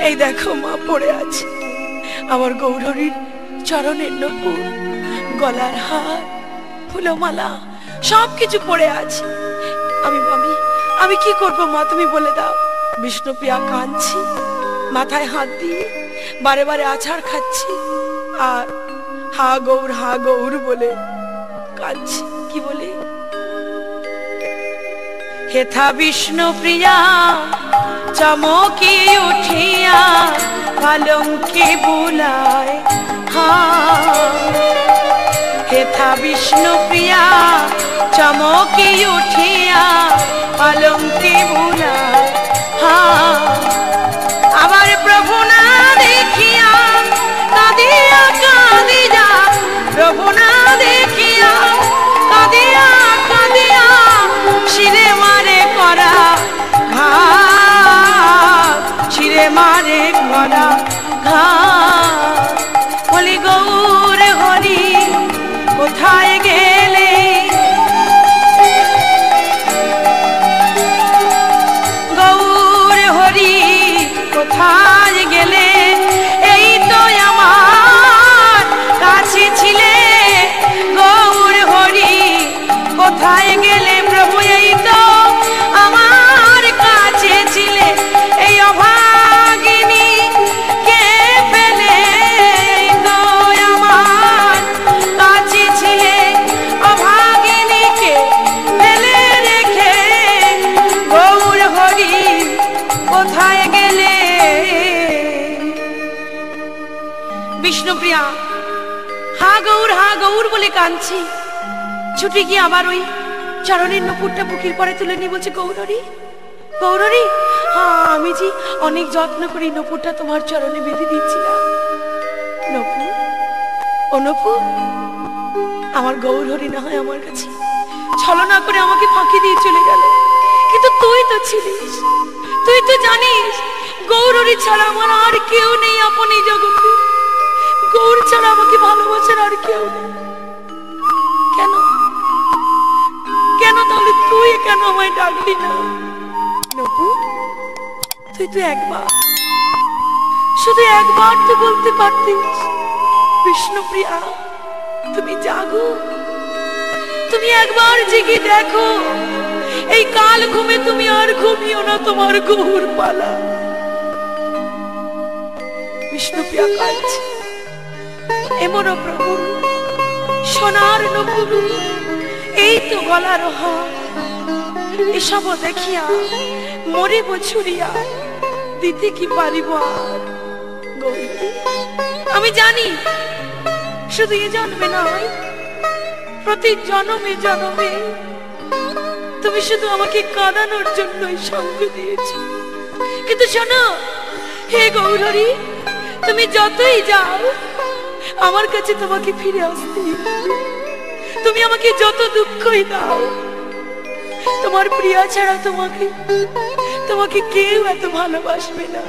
এই দেখো মা, পড়ে আছে আমার গৌরহরির চরণের নূপুর, গলার হার, ফুলমালা সবকিছু পড়ে আছে। আমি কি করবো মা, তুমি বলে দাও। বিষ্ণুপ্রিয়া কাঁদছি, মাথায় হাত দিয়ে বারে বারে আছাড় খাচ্ছি, আর হা গৌর বলে কাঁদছি। কি বলে? হেথা বিষ্ণুপ্রিয়া চমকি উঠিয়া পালঙ্কে বুলায়, হেথা বিষ্ণুপ্রিয়া চমকি উঠিয়া পালঙ্কে বুলায়। আবার প্রভু না দেখিয়া কাঁদিয়া কাঁদিয়া, প্রভু না দেখিয়া কাঁদিয়া কাঁদিয়া শিরে মারে করা ঘাত, শিরে মারে করা ঘাত। বলি গৌর হরি কোথায় গেলে? গৌর হরি কোথায় গেলে? এই তো আমার কাছে ছিলে। গৌর হরি কোথায় গেলে প্রভু? এই তো আমার কাছে ছিলে। এই অভাগিনী কে পেলে? এই তো আমার কাছে ছিলে। অভাগিনীকে ফেলে রেখে গৌর হরি কোথায় গেলে? বিষ্ণুপ্রিয়া হা গৌর বলে কাঁদছি। ছুটে গিয়ে আবার ওই চরণের নুপুরটা বুকের পরে তুলে নিয়ে বলছে, গৌরী গৌরী, হ্যাঁ আমি যে অনেক যত্ন করে নুপুরটা তোমার চরণে বেঁধে দিচ্ছিলাম। নপুর, ও নপুর, আমার গৌরী না হয় আমার কাছে ছলনা করে আমাকে ফাঁকি দিয়ে চলে গেল, কিন্তু তুই তো ছিলিস, তুই তো জানিস গৌরী ছাড়া আমার আর কেউ নেই আপন এই জগতে। গৌর ছাড়া আমাকে ভালোবাসার আর কেউ নেই। কেন কেন তাহলে তুই কেন আমায় ডাকলি না? নপুর, তুই তো একবার, শুধু একবার তো বলতে পারতিস, বিষ্ণুপ্রিয়া তুমি জাগো, তুমি একবার জেগে দেখো, এই কাল ঘুমে তুমি আর ঘুমিও না, তোমার গৌর পালা। বিষ্ণুপ্রিয়া কাঁদছে, এমন প্রভু সোনার নপুর, এই তো গলার হার, এসব দেখিয়া মরিব ছুড়িয়া, দিতে কি পারিব আর? গৌরী, আমি জানি শুধু এ জন্মে নয়, প্রতি জন্মে জন্মে তুমি শুধু আমাকে কাঁদানোর জন্যই সঙ্গ দিয়েছ। কিন্তু শোনো হে গৌরী, তুমি যতই যাও আমার কাছে তোমাকে ফিরে আসতে, তুমি আমাকে যত দুঃখই দাও, তোমার প্রিয়া ছাড়া তোমাকে কেউ এত ভালোবাসবে না।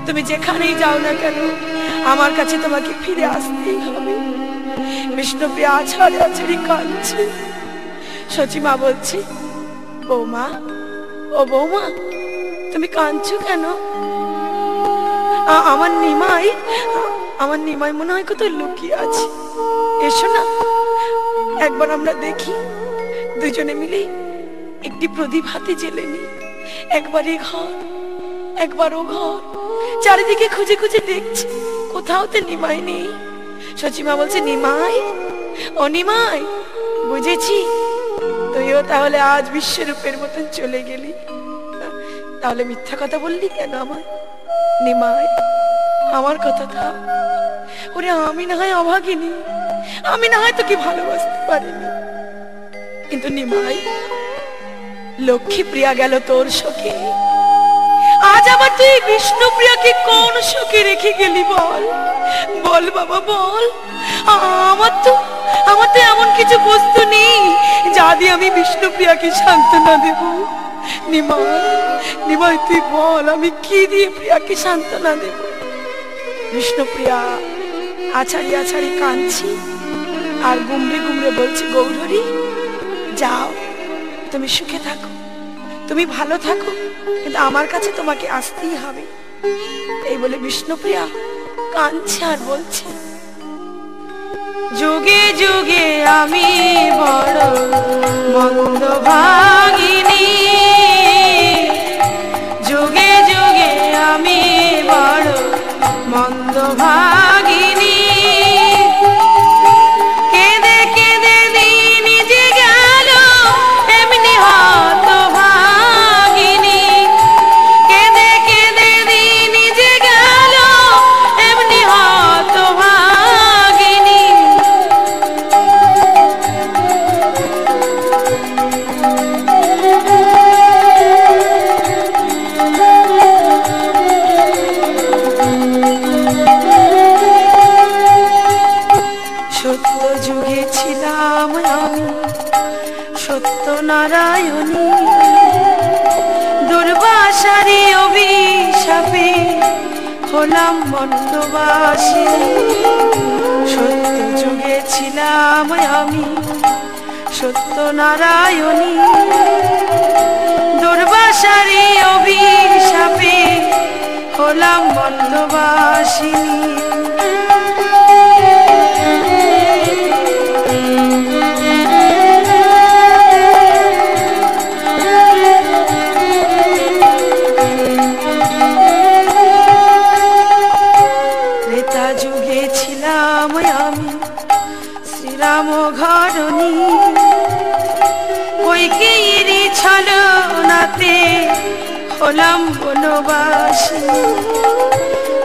তুমি যেখানেই যাও না কেন আমার কাছে তোমাকে ফিরে আসতেই হবে। বিষ্ণুপ্রিয়া আছাড়ে আছাড়ি কাঁদছে। সচিমা বলছে, বৌমা, ও বৌমা, তুমি কাঁদছো কেন? আমার নিমাই মনে হয় কোথাও লুকিয়ে আছে, এসো না একবার আমরা দেখি। দুজনে মিলে একটি প্রদীপ হাতে জেলে নি, একবার এ ঘর একবার ও ঘর, চারিদিকে খুঁজে খুঁজে দেখছি, কোথাও তো নিমাই নেই। সচিমা বলছে, নিমাই, ও নিমাই, বুঝেছি তুইও তাহলে আজ বিশ্বরূপের মতন চলে গেলি। তাহলে মিথ্যা কথা বললি কেন আমায়? নিমাই, আমার কথা থাক, ওরে আমি না হয় অভাগিনী, আমি না হয় তোকে ভালোবাসতে পারিনি, কিন্তু নিমাই, লক্ষ্মী প্রিয়া গেল তোর শোকে, আজ আবার তুই বিষ্ণুপ্রিয়াকে কোন শোকে রেখে গেলি বল? বল বাবা বল। আমার তো এমন কিছু বস্তু নেই যা দিয়ে আমি বিষ্ণুপ্রিয়াকে সান্ত্বনা দেব। নিমাই তুই বল, আমি কি দিয়ে প্রিয়াকে সান্ত্বনা দেব? বিষ্ণুপ্রিয়া আছাড়ি আছাড়ি কাঁদছি আর গুমড়ে গুমড়ে বলছি, গৌরী যাও, তুমি সুখে থাকো, তুমি ভালো থাকো, কিন্তু আমার কাছে তোমাকে আসতেই হবে। এই বলে বিষ্ণুপ্রিয়া কাঁদছে আর বলছে, যুগে যুগে আমি বড় মন্দ ভাগিনী, যুগে যুগে আমি বড় মন্দ ভাগিনী, কেঁদে কেঁদে দিন যে গেল এমনি হত ভাগিনী, কেঁদে কেঁদে দিন যে গেল এমনি হত ভাগিনী। সত্য যুগে ছিলাম আমি সত্যনারায়ণী, দুর্বাসারি অভিশাপে হলাম মন্ডবাসী। সত্য যুগে ছিলাম আমি সত্যনারায়ণী, দুর্বাসারি অভিশাপে হলাম মন্ডবাসিনী। যুগে ছিলাম আমি শ্রীরাম ঘরণী, কৈকেয়ীর ছলনাতে হলাম বনবাসী।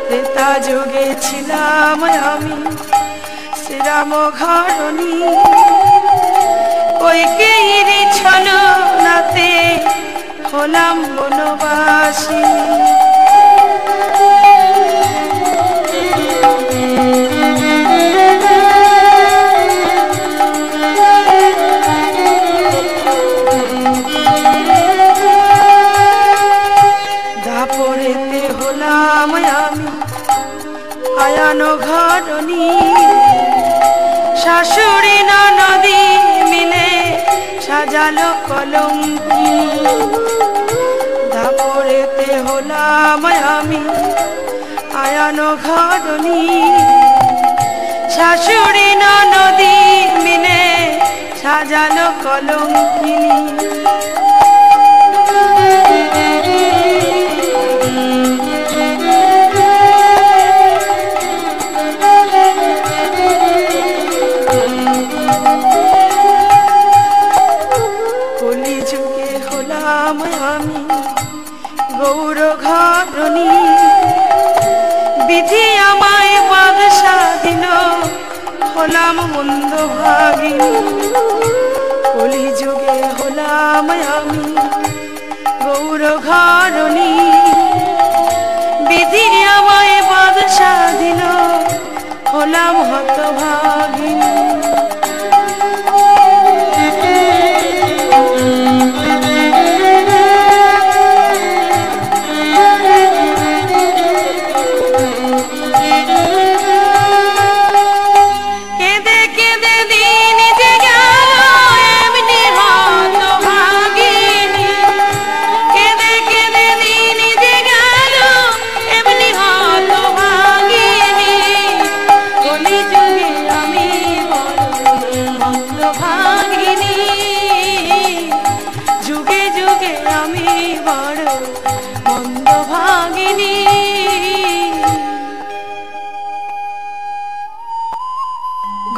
ত্রেতা যুগে ছিলাম আমি রাম ঘরণী কইকেয়ীর ছলনাতে হলাম বনবাসী। দাপরেতে হলাম আমি আয়ান ঘরণী, শাশুড়ি ননদী মিলে সাজালো কলঙ্কি। দাপরেতে হলাম আমি আয়ান ঘরণী, শাশুড়ি ননদী মিলে সাজালো কলঙ্কিনী। কলিযুগে হলাম আমি গৌর ঘরণী, বিধি আমায় বাদশা দিল হলাম মন্দ ভাগিনী। কলিযুগে হলাম আমি গৌর ঘরণী, বিধি আমায় বাদশা দিল হলাম হতভাগিনী।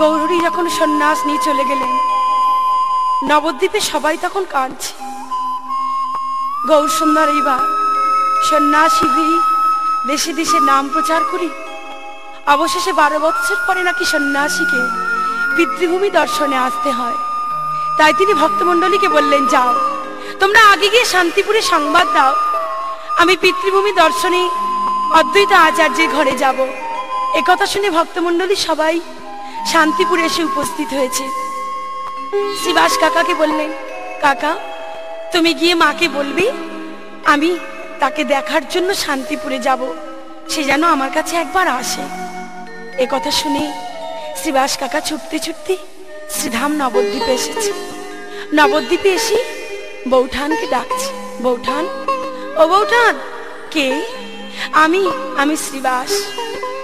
গৌরী যখন সন্ন্যাস নিয়ে চলে গেলেন, নবদ্বীপে সবাই তখন কাঁদছে। গৌর সুন্দর এইবার সন্ন্যাসী হই দেশে দেশে নাম প্রচার করি। অবশেষে 12 বছর পরে নাকি সন্ন্যাসীকে পিতৃভূমি দর্শনে আসতে হয়। তাই তিনি ভক্তমণ্ডলীকে বললেন, যাও তোমরা আগে গিয়ে শান্তিপুরে সংবাদ দাও, আমি পিতৃভূমি দর্শনে অদ্বৈত আচার্যের ঘরে যাব। একথা শুনে ভক্তমণ্ডলী সবাই শান্তিপুরে এসে উপস্থিত হয়েছে। শ্রীবাস কাকাকে বললেন, কাকা তুমি গিয়ে মাকে বলবি আমি তাকে দেখার জন্য শান্তিপুরে যাব, সে যেন আমার কাছে একবার আসে। একথা শুনে শ্রীবাস কাকা ছুটতে ছুটতে শ্রীধাম নবদ্বীপে এসেছে। নবদ্বীপে এসে বৌঠানকে ডাকছে, বৌঠান, ও বৌঠান। কে? আমি শ্রীবাস।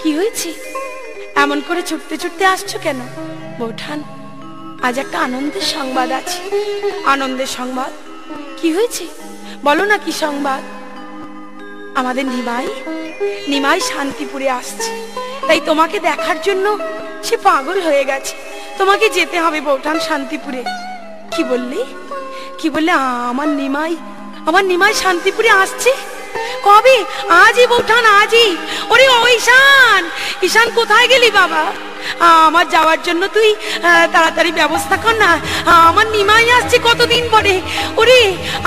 কি হয়েছে? এমন করে ছুটতে ছুটতে আসছো কেন? বৌঠান, আজ একটা আনন্দের সংবাদ আছে। আনন্দের সংবাদ? কি হয়েছে বলো না, কি সংবাদ? আমাদের নিমাই শান্তিপুরে আসছে, তাই তোমাকে দেখার জন্য সে পাগল হয়ে গেছে। তোমাকে যেতে হবে বৌঠান শান্তিপুরে। কি বললে? আমার নিমাই শান্তিপুরে আসছে? কবে? আজই বৌঠান, আজই। ওরে ও ঈশান, কোথায় গেলি বাবা? আমার যাওয়ার জন্য তুই তাড়াতাড়ি ব্যবস্থা কর না, আমার নিমাই আসছে কতদিন পরে। ওরে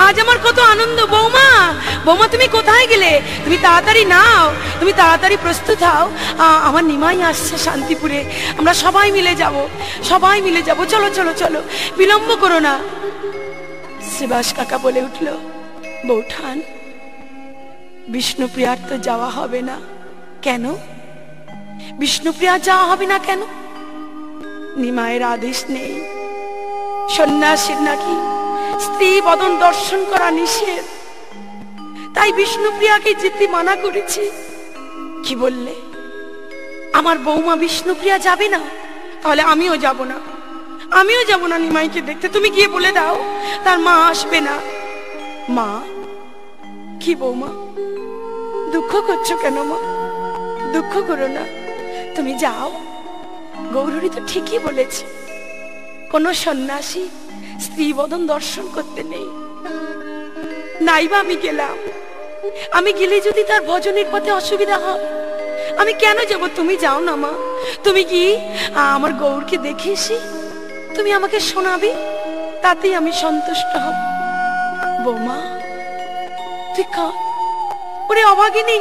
আজ আমার কত আনন্দ। বৌমা তুমি কোথায় গেলে? তুমি তাড়াতাড়ি নাও, তুমি তাড়াতাড়ি প্রস্তুত হও, আমার নিমাই আসছে শান্তিপুরে। আমরা সবাই মিলে যাব। চলো চলো চলো, বিলম্ব করো না। শ্রীবাস কাকা বলে উঠল, বৌঠান বিষ্ণুপ্রিয়ার তো যাওয়া হবে না। কেন বিষ্ণুপ্রিয়া যাওয়া হবে না কেন? নিমায়ের আদেশ নেই, সন্ন্যাসীর নাকি স্ত্রী বদন দর্শন করা নিষেধ, তাই বিষ্ণুপ্রিয়াকে যেতে মানা করেছে। কি বললে? আমার বৌমা বিষ্ণুপ্রিয়া যাবে না? তাহলে আমিও যাব না নিমাইকে দেখতে। তুমি গিয়ে বলে দাও তার মা আসবে না। মা? কি বৌমা, দুঃখ করছো কেন? মা দুঃখ করো না, তুমি যাও। গৌরী তো ঠিকই বলেছে, কোন সন্ন্যাসী স্ত্রী বদন দর্শন করতে নেই। নাইবা আমি গেলে যদি তার ভজনের পথে অসুবিধা হয়, আমি কেন যাব? তুমি যাও না মা, তুমি কি আমার গৌরকে দেখে এসে তুমি আমাকে শোনাবে, তাতেই আমি সন্তুষ্ট হব। বৌমা তুই কাঁদ। ওরে অভাগিনী,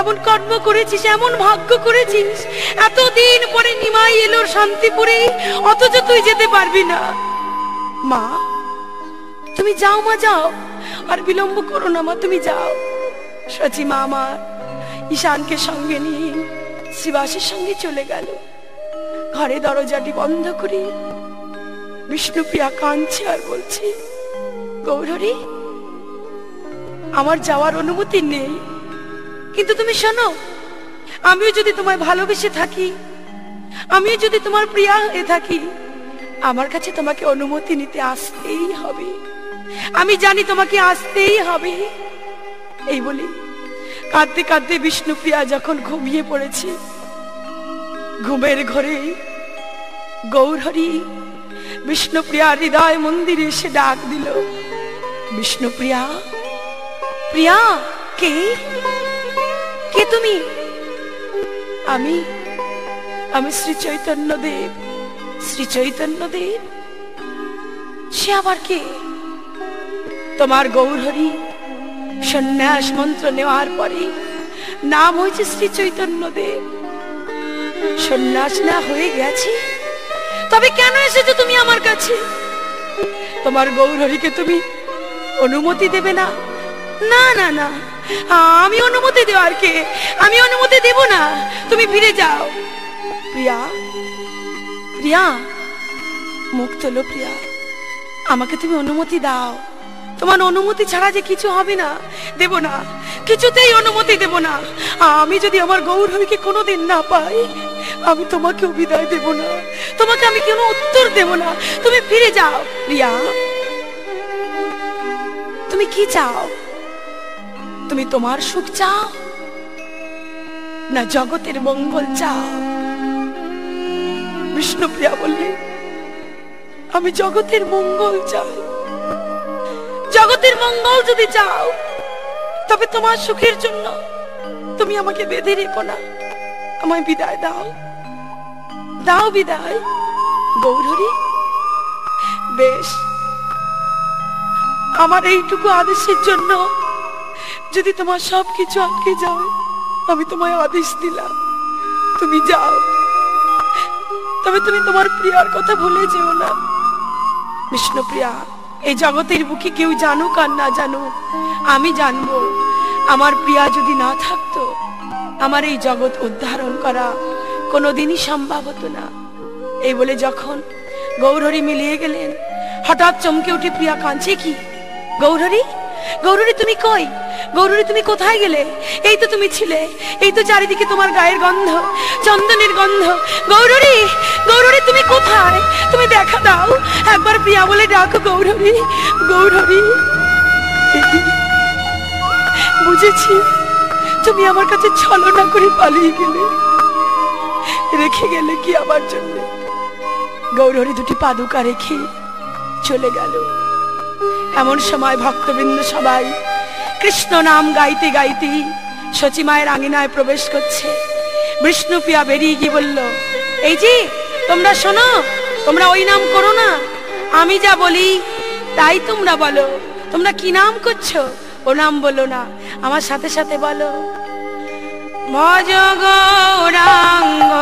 এমন কর্ম করেছিস, এমন ভাগ্য করেছিস, এতদিন পরে নিমাই এলো শান্তিপুরে, অথচ তুই যেতে পারবি না। মা তুমি যাও, মা যাও, আর বিলম্ব করো না মা, তুমি যাও। সচি মা আমার ঈশানকে সঙ্গে নিয়ে শিবাসের সঙ্গে চলে গেল। ঘরে দরজাটি বন্ধ করে বিষ্ণুপ্রিয়া কাঁদছে আর বলছে, গৌরহরি আমার যাওয়ার অনুমতি নেই, কিন্তু তুমি শোনো, আমিও যদি তোমায় ভালোবেসে থাকি, আমিও যদি তোমার প্রিয়া হয়ে থাকি, আমার কাছে তোমাকে অনুমতি নিতে আসতেই হবে। আমি জানি তোমাকে আসতেই হবে। এই বলি কাঁদতে কাঁদতে বিষ্ণুপ্রিয়া যখন ঘুমিয়ে পড়েছে, ঘুমের ঘরে গৌরহরি বিষ্ণুপ্রিয়া হৃদয় মন্দিরে এসে ডাক দিল, বিষ্ণুপ্রিয়া, প্রিয়া, কে কে তুমি? আমি আমি শ্রী চৈতন্য দেব। শ্রী চৈতন্য দেব? সে আবার কে? তোমার গৌরহরি সন্ন্যাস মন্ত্র নেওয়ার পরে নাম হয়েছে শ্রী চৈতন্য দেব। সন্ন্যাস না হয়ে গেছে, তবে কেন এসেছো তুমি আমার কাছে? তোমার গৌরহরিকে তুমি অনুমতি দেবে না? না না না, আমি অনুমতি দেওয়ার কে? আমি অনুমতি দেব না, তুমি ফিরে যাও। প্রিয়া, প্রিয়া, মুখ তোলো প্রিয়া, আমাকে তুমি অনুমতি দাও। তোমার অনুমতি ছাড়া যে কিছু হবে না, দেব না, কিছুতেই অনুমতি দেব না। আমি যদি আমার গৌরহরিকে কোনোদিন না পাই, আমি তোমাকেও বিদায় দেব না, তোমাকে আমি কোনো উত্তর দেব না, তুমি ফিরে যাও। প্রিয়া, তুমি কি চাও? তুমি তোমার সুখ চাও না জগতের মঙ্গল চাও? বিষ্ণুপ্রিয়া বললে, আমি জগতের মঙ্গল চাই। জগতের মঙ্গল যদি চাও, তবে তোমার সুখের জন্য তুমি আমাকে বেঁধে রেখো না, আমায় বিদায় দাও, দাও বিদায়। গৌরহরি, বেশ, আমার এইটুকু আদেশের জন্য যদি তোমার সবকিছু আটকে যায়, আমি তোমায় আদেশ দিলাম, তুমি যাও, তবে তুমি তোমার প্রিয়ার কথা ভুলে যেও না। বিষ্ণুপ্রিয়া, এই জগতের বুকে কেউ জানুক আর না জানুক, আমি জানবো, আমার প্রিয়া যদি না থাকতো, আমার এই জগৎ উদ্ধারণ করা কোনোদিনই সম্ভব হতো না। এই বলে যখন গৌরহরি মিলিয়ে গেলেন, হঠাৎ চমকে উঠে প্রিয়া কাঁদছে, কি গৌরহরি, গৌরহরি তুমি কই? গৌরহরি তুমি কোথায় গেলে? এই তো তুমি ছিলে, এই তো চারিদিকে তোমার গায়ের গন্ধ, চন্দনের গন্ধ। গৌরহরি, গৌরহরি তুমি কোথায়? তুমি দেখা দাও, একবার প্রিয়া বলে ডাকো, গৌরহরি, গৌরহরি। বুঝেছি তুমি আমার কাছে ছলনা করে পালিয়ে গেলে, রেখে গেলে কি আমার জন্য? গৌরহরি দুটি পাদুকা রেখে চলে গেল। এমন সময় ভক্তবৃন্দ সবাই কৃষ্ণ নাম গাইতে গাইতে সচি মায়ের আঙিনায় প্রবেশ করছে। বিষ্ণুপ্রিয়া বেরিয়ে গিয়ে বলল, এই যে তোমরা শোনো, তোমরা ওই নাম করো না, আমি যা বলি তাই তোমরা বলো। তোমরা কি নাম করছো? ও নাম বলো না, আমার সাথে সাথে বলো, ভজ গৌরাঙ্গ